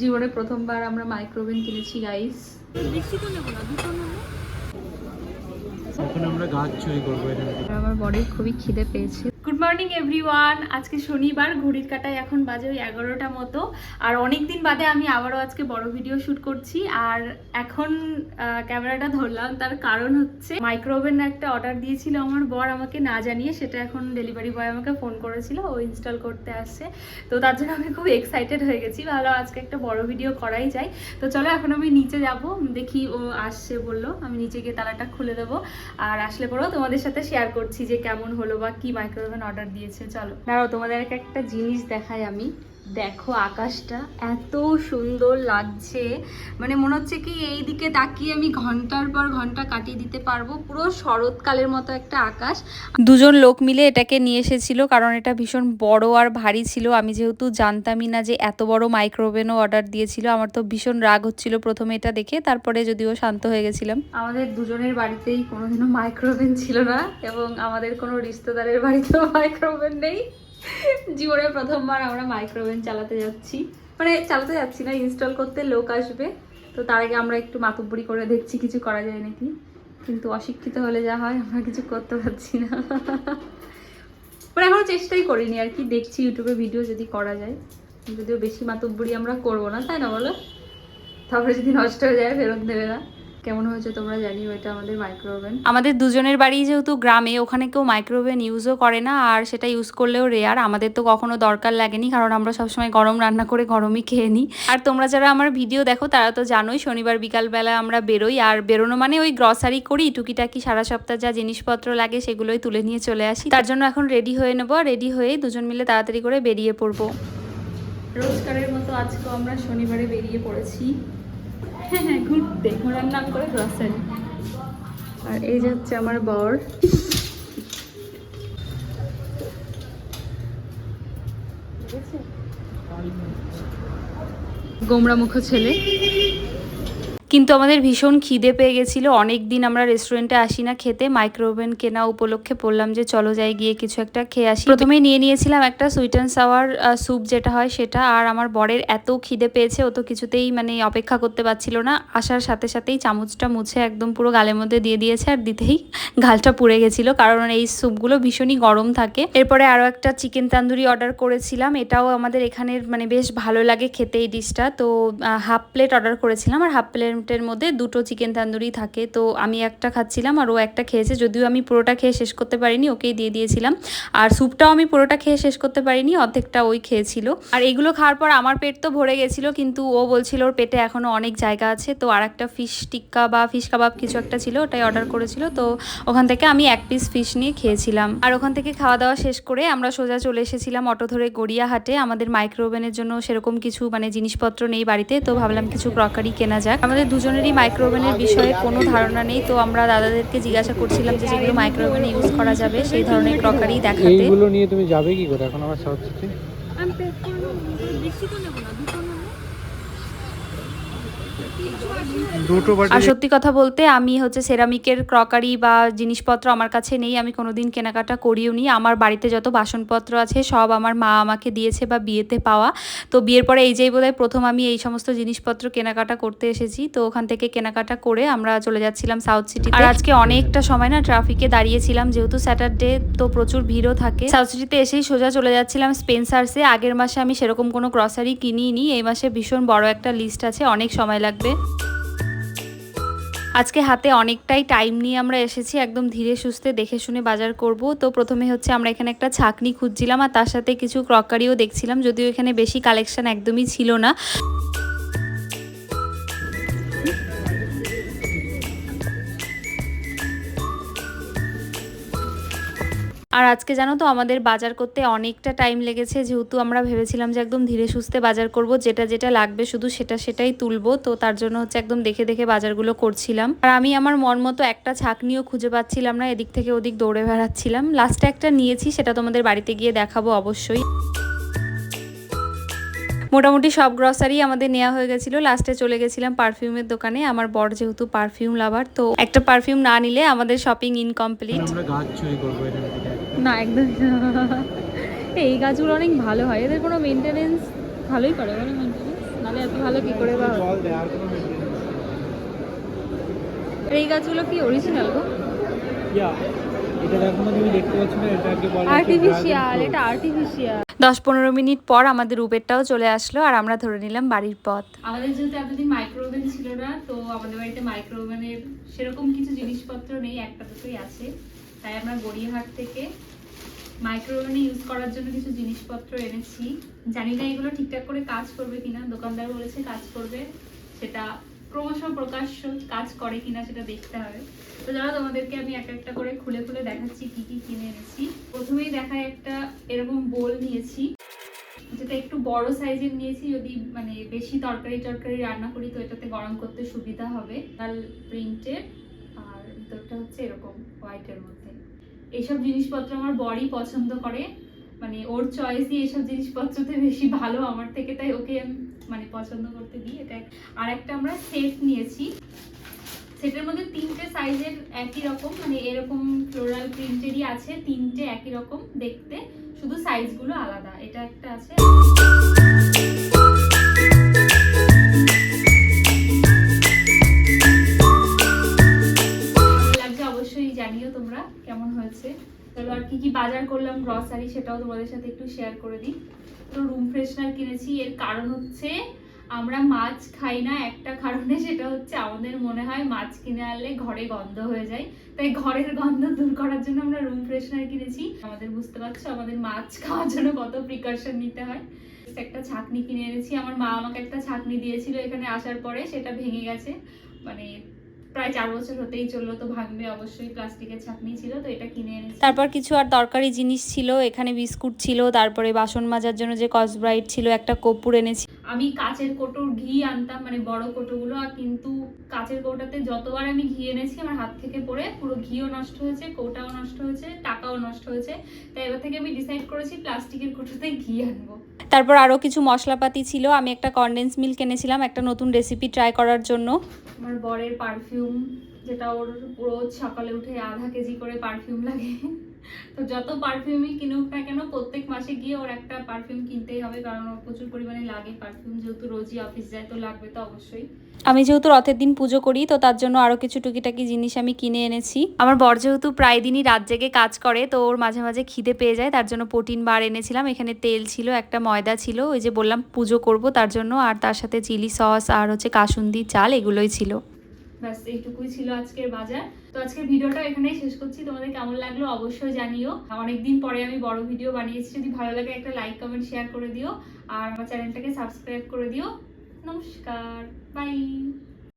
জীবনে প্রথমবার আমরা মাইক্রোওভেন কিনেছি গাইস। এখন আমরা গাছ চুরি করবো এখানে। আমার বডির খুবই খিদে পেয়েছে। Good morning everyone. আজকে শনিবার, ঘড়ির কাঁটায় এখন বাজে ওই 11টা মতো। আর অনেক দিন বাদে আমি আবারও আজকে বড় ভিডিও শ্যুট করছি। আর এখন ক্যামেরাটা ধরলাম, তার কারণ হচ্ছে মাইক্রোওভেন একটা অর্ডার দিয়েছিল আমার বর আমাকে না জানিয়ে। সেটা এখন ডেলিভারি বয় আমাকে ফোন করেছিল, ও ইনস্টল করতে আসছে। তো তার জন্য আমি খুব এক্সাইটেড হয়ে গেছি, ভালো আজকে একটা বড় ভিডিও করাই যায়। তো চলো এখন আমি নিচে যাব, দেখি ও আসছে বললো, আমি নিচে গিয়ে তালাটা খুলে দেবো। আর আসলে পরেও তোমাদের সাথে শেয়ার করছি যে কেমন হলো বা কি মাইক্রোওভেন অর্ডার দিয়েছে। চলো দাঁড়াও, তোমাদেরকে একটা জিনিস দেখাই আমি। দেখো আকাশটা এত সুন্দর লাগছে, মানে মনে হচ্ছে কি এই দিকে তাকিয়ে আমি ঘন্টার পর ঘন্টা কাটিয়ে দিতে পারবো। পুরো শরৎকালের মতো একটা আকাশ। দুজন লোক মিলে এটাকে নিয়ে এসেছিল, কারণ এটা ভীষণ বড় আর ভারী ছিল। আমি যেহেতু জানতামই না যে এত বড় মাইক্রোওভেনও অর্ডার দিয়েছিল, আমার তো ভীষণ রাগ হচ্ছিল প্রথমে এটা দেখে, তারপরে যদিও শান্ত হয়ে গেছিলাম। আমাদের দুজনের বাড়িতেই কোনোদিনও মাইক্রোওভেন ছিল না, এবং আমাদের কোনো রিশতেদারের বাড়িতেও মাইক্রোওভেন নেই। জীবনে প্রথমবার আমরা মাইক্রোওভেন চালাতে যাচ্ছি, মানে চালাতে যাচ্ছি না, ইনস্টল করতে লোক আসবে। তো তার আগে আমরা একটু মাতুব্বরি করে দেখছি কিছু করা যায় নাকি, কিন্তু অশিক্ষিত হলে যা হয়, আমরা কিছু করতে পারছি না। মানে এখনো চেষ্টাই করিনি আর কি, দেখছি ইউটিউবে ভিডিও যদি করা যায়। যদিও বেশি মাতুব্বরি আমরা করবো না, তাই না বলো? তারপরে যদি নষ্ট হয়ে যায় ফেরত দেবে না। কেমন হয়েছে তোমরা জানিও। এটা আমাদের মাইক্রোওভেন। আমাদের দুজনের বাড়ি যেহেতু গ্রামে, ওখানে কেউ মাইক্রোওভেন ইউজও করে না, আর সেটা ইউজ করলেও রেয়ার। আমাদের তো কখনো দরকার লাগেনি, কারণ আমরা সবসময় গরম রান্না করে গরমই খেয়ে নিই। আর তোমরা যারা আমার ভিডিও দেখো তারা তো জানোই, শনিবার বিকালবেলা আমরা বেরোই। আর বেরোনো মানে ওই গ্রসারি করি, টুকিটাকি সারা সপ্তাহ যা জিনিসপত্র লাগে সেগুলোই তুলে নিয়ে চলে আসি। তার জন্য এখন রেডি হয়ে নেবো, রেডি হয়ে দুজন মিলে তাড়াতাড়ি করে বেরিয়ে পড়বো। রোজকারের মতো আজকেও আমরা শনিবারে বেরিয়ে পড়েছি। হ্যাঁ, ঘুরতে, ঘোরার নাম করে গ্রসারি। আর এই যে হচ্ছে আমার বর। গোমরা মুখ ছেলে। কিন্তু আমাদের ভীষণ খিদে পেয়ে গেছিলো, অনেক দিন আমরা রেস্টুরেন্টে আসি না খেতে। মাইক্রোওভেন কেনা উপলক্ষে বললাম যে চলো যাই, গিয়ে কিছু একটা খেয়ে আসি। প্রথমেই নিয়ে নিয়েছিলাম একটা সুইট অ্যান্ড সাওয়ার স্যুপ যেটা হয় সেটা। আর আমার বরের এত খিদে পেয়েছে, ও তো কিছুতেই মানে অপেক্ষা করতে পারছিল না। আসার সাথে সাথেই চামচটা মুছে একদম পুরো গালের মধ্যে দিয়ে দিয়েছে, আর দিতেই গালটা পুড়ে গেছিলো, কারণ এই স্যুপগুলো ভীষণই গরম থাকে। এরপরে আরও একটা চিকেন তান্দুরি অর্ডার করেছিলাম, এটাও আমাদের এখানের মানে বেশ ভালো লাগে খেতে এই ডিশটা। তো হাফ প্লেট অর্ডার করেছিলাম, আর হাফ প্লেটের মধ্যে দুটো চিকেন তান্দুরি থাকে। তো আমি একটা খাচ্ছিলাম আর ও একটা খেয়েছে, যদিও আমি পুরোটা খেয়ে শেষ করতে পারিনি, ওকেই দিয়ে দিয়েছিলাম। আর স্যুপটাও আমি পুরোটা খেয়ে শেষ করতে পারিনি, অর্ধেকটা ওই খেয়েছিল। আর এগুলো খাওয়ার পর আমার পেট তো ভরে গেছিল, কিন্তু ও বলছিল ওর পেটে এখনও অনেক জায়গা আছে। তো আর একটা ফিশ টিক্কা বা ফিশ কাবাব কিছু একটা ছিল, ওটাই অর্ডার করেছিল। তো ওখান থেকে আমি এক পিস ফিশ নিয়ে খেয়েছিলাম। আর ওখান থেকে খাওয়া দাওয়া শেষ করে আমরা সোজা চলে এসেছিলাম অটো ধরে গড়িয়াহাটে। আমাদের মাইক্রোওভেনের জন্য সেরকম কিছু মানে জিনিসপত্র নেই বাড়িতে, তো ভাবলাম কিছু ক্রকারি কেনা যাক। আমাদের দুজনেরই মাইক্রোওভেনের বিষয়ে কোনো ধারণা নেই, তো আমরা দাদাদেরকে জিজ্ঞাসা করছিলাম যে যেগুলো মাইক্রোওভেনে ইউজ করা যাবে সেই ধরনের ক্রকারি দেখাতে। এইগুলো নিয়ে তুমি যাবে কি করে এখন আবার সাউথ সিটি? আমি পেক করব, বেশি তো নেব না, দুটো নেব। আর সত্যি কথা বলতে আমি হচ্ছে সেরামিকের ক্রকারি বা জিনিসপত্র আমার কাছে নেই, আমি কোনোদিন কেনাকাটা করিও নি। আমার বাড়িতে যত বাসনপত্র আছে সব আমার মা আমাকে দিয়েছে বা বিয়েতে পাওয়া। তো বিয়ের পরে এই যেই বোধহয় প্রথম আমি এই সমস্ত জিনিসপত্র কেনাকাটা করতে এসেছি। তো ওখান থেকে কেনাকাটা করে আমরা চলে যাচ্ছিলাম সাউথ সিটিতে। আর আজকে অনেকটা সময় না ট্রাফিকে দাঁড়িয়েছিলাম, যেহেতু স্যাটারডে, তো প্রচুর ভিড়ও থাকে। সাউথ সিটিতে এসেই সোজা চলে যাচ্ছিলাম স্পেন্সার্সে। আগের মাসে আমি সেরকম কোনো গ্রসারি কিনিনি, এই মাসে ভীষণ বড় একটা লিস্ট আছে, অনেক সময় লাগবে। আজকে হাতে অনেকটাই টাইম নিয়ে আমরা এসেছি, একদম ধীরে সুস্থে দেখে শুনে বাজার করব। তো প্রথমে হচ্ছে আমরা এখানে একটা ছাকনি খুঁজছিলাম, আর তার সাথে কিছু ক্রকারিও দেখছিলাম, যদিও এখানে বেশি কালেকশন একদমই ছিল না। আর আজকে জানো তো আমাদের বাজার করতে অনেকটা টাইম লেগেছে, যেহেতু আমরা ভেবেছিলাম যে একদম ধীরে সুস্থে বাজার করব, যেটা যেটা লাগবে শুধু সেটাই তুলবো। তো তার জন্য হচ্ছে একদম দেখে দেখে বাজারগুলো করছিলাম। আর আমি আমার মন মতো একটা ছাকনিও খুঁজে পাচ্ছিলাম না, এদিক থেকে ওদিক দৌড়ে বেড়াচ্ছিলাম। লাস্টে একটা নিয়েছি, সেটা তোমাদের বাড়িতে গিয়ে দেখাবো অবশ্যই। মোটামুটি সব গ্রসারি আমাদের নেওয়া হয়ে গেছিলো। লাস্টে চলে গেছিলাম পারফিউমের দোকানে। আমার বর যেহেতু পারফিউম লাভার, তো একটা পারফিউম না নিলে আমাদের শপিং ইনকমপ্লিট। আমরা গাছ চুরি করবো এখান থেকে। না একদম, এই গাছগুলো অনেক ভালো হয়, এদের কোনো মেনটেনেন্স ভালোই করে, বলো মেনটেনেন্স না? নাহলে এত ভালো কি করে বা জল দেয় আর কোনো maintenance নেই। এই গাছগুলো কি অরিজিনাল গো? ইয়া, এটা দেখো না, তুমি দেখতে পাচ্ছ না, এটাকে বলা হয় আর্টিফিশিয়াল, এটা আর্টিফিশিয়াল। 10-15 মিনিট পর আমাদের উবেরটাও চলে আসলো আর আমরা ধরে নিলাম বাড়ির পথ। আমাদের যেহেতু এতদিন মাইক্রো ওভেন ছিল না, তো আমাদের বাড়িতে মাইক্রো ওভেনের সেরকম কিছু জিনিসপত্র নেই, একটা দুটোই আছে। তাই আমরা গড়িয়াহাট থেকে মাইক্রো ওভেনে ইউজ করার জন্য কিছু জিনিসপত্র এনেছি। জানি না এগুলো ঠিকঠাক করে কাজ করবে কিনা, দোকানদার বলেছে কাজ করবে, সেটা ক্রমশ প্রকাশ্য কাজ করে কিনা সেটা দেখতে হবে। তো যারা তোমাদেরকে আমি একটা একটা করে খুলে খুলে দেখাচ্ছি কি কি কিনে এনেছি। প্রথমেই দেখায় একটা এরকম বোল নিয়েছি, যেটা একটু বড় সাইজের নিয়েছি, যদি মানে বেশি তরকারি রান্না করি তো এটাতে গরম করতে সুবিধা হবে। লাল প্রিন্টের, আর ভিতরটা হচ্ছে এরকম হোয়াইটের মধ্যে। এইসব জিনিসপত্র আমার বড়ই পছন্দ করে, মানে ওর চয়েসই এইসব জিনিসপত্রতে বেশি ভালো আমার থেকে, তাই ওকে মানে পছন্দ করতে দিই। এটা আর একটা আমরা সেট নিয়েছি, সেটের মধ্যে 3টে সাইজের একই রকম, মানে এরকম ফ্লোরাল প্রিন্টেরই আছে, 3টে একই রকম দেখতে, শুধু সাইজগুলো আলাদা। এটা একটা আছে, লাগছে অবশ্যই জানিও তোমরা কেমন হয়েছে। চলো আর কি কি বাজার করলাম গ্রসারি সেটাও তোমাদের সাথে একটু শেয়ার করে দিই। তো রুম ফ্রেশনার কিনেছি, এর কারণ হচ্ছে আমরা মাছ খাই না একটা কারণে, সেটা হচ্ছে আমাদের মনে হয় মাছ কিনে আনলে ঘরে গন্ধ হয়ে যায়, তাই ঘরের গন্ধ দূর করার জন্য আমরা রুম ফ্রেশনার কিনেছি। আমাদের বুঝতে পারছো আমাদের মাছ খাওয়ার জন্য কত প্রিকশন নিতে হয়। একটা ছাঁকনি কিনে এনেছি, আমার মা আমাকে একটা ছাঁকনি দিয়েছিল এখানে আসার পরে, সেটা ভেঙে গেছে, মানে প্রায় 4 বছর হতেই চললো, তো ভাঙবে অবশ্যই, প্লাস্টিকের ছাঁকনি ছিল, তো এটা কিনে এনেছি। তারপর কিছু আর দরকারি জিনিস ছিল, এখানে বিস্কুট ছিল, তারপরে বাসন মাজার জন্য যে কসব্রাইট ছিল, একটা কর্পূর এনেছি। আমি কাচের কৌটোর ঘি আনতাম, মানে বড় কৌটোগুলো, আর কিন্তু কাচের কৌটাতে যতবার আমি ঘি এনেছি আমার হাত থেকে পড়ে পুরো ঘিও নষ্ট হয়েছে, কৌটাও নষ্ট হয়েছে, টাকাও নষ্ট হয়েছে, তাই এবার থেকে আমি ডিসাইড করেছি প্লাস্টিকের কৌটোতেই ঘি আনবো। তারপর আরও কিছু মশলাপাতি ছিল, আমি একটা কনডেন্স মিল্ক এনেছিলাম একটা নতুন রেসিপি ট্রাই করার জন্য। আমার বরের পারফিউম, যেটা ওর রোজ সকালে উঠে আধা কেজি করে পারফিউম লাগে, তো যত পারফিউমই কিনুক না কেন প্রত্যেক মাসে গিয়ে ওর একটা পারফিউম কিনতেই হবে, কারণ ওর প্রচুর পরিমাণে লাগে পারফিউম, যেহেতু রোজই অফিস যায় তো লাগবে তো অবশ্যই। আমি যেহেতু রথের দিন পুজো করি, তো তার জন্য আরও কিছু টুকিটাকি জিনিস আমি কিনে এনেছি। আমার বর যেহেতু প্রায় দিনই রাত জেগে কাজ করে, তো ওর মাঝে মাঝে খিদে পেয়ে যায়, তার জন্য প্রোটিন বার এনেছিলাম। এখানে তেল ছিল, একটা ময়দা ছিল, ওই যে বললাম পুজো করব তার জন্য, আর তার সাথে চিলি সস আর হচ্ছে কাসুন্দি চাল, এগুলোই ছিল। ব্যাস এইটুকুই ছিল আজকের বাজার। তো আজকের ভিডিওটা এখানেই শেষ করছি, তোমাদের কেমন লাগলো অবশ্যই জানিও। অনেকদিন পরে আমি বড় ভিডিও বানিয়েছি, যদি ভালো লাগে একটা লাইক কমেন্ট শেয়ার করে দিও, আর আমার চ্যানেলটাকে সাবস্ক্রাইব করে দিও। নমস্কার, বাই।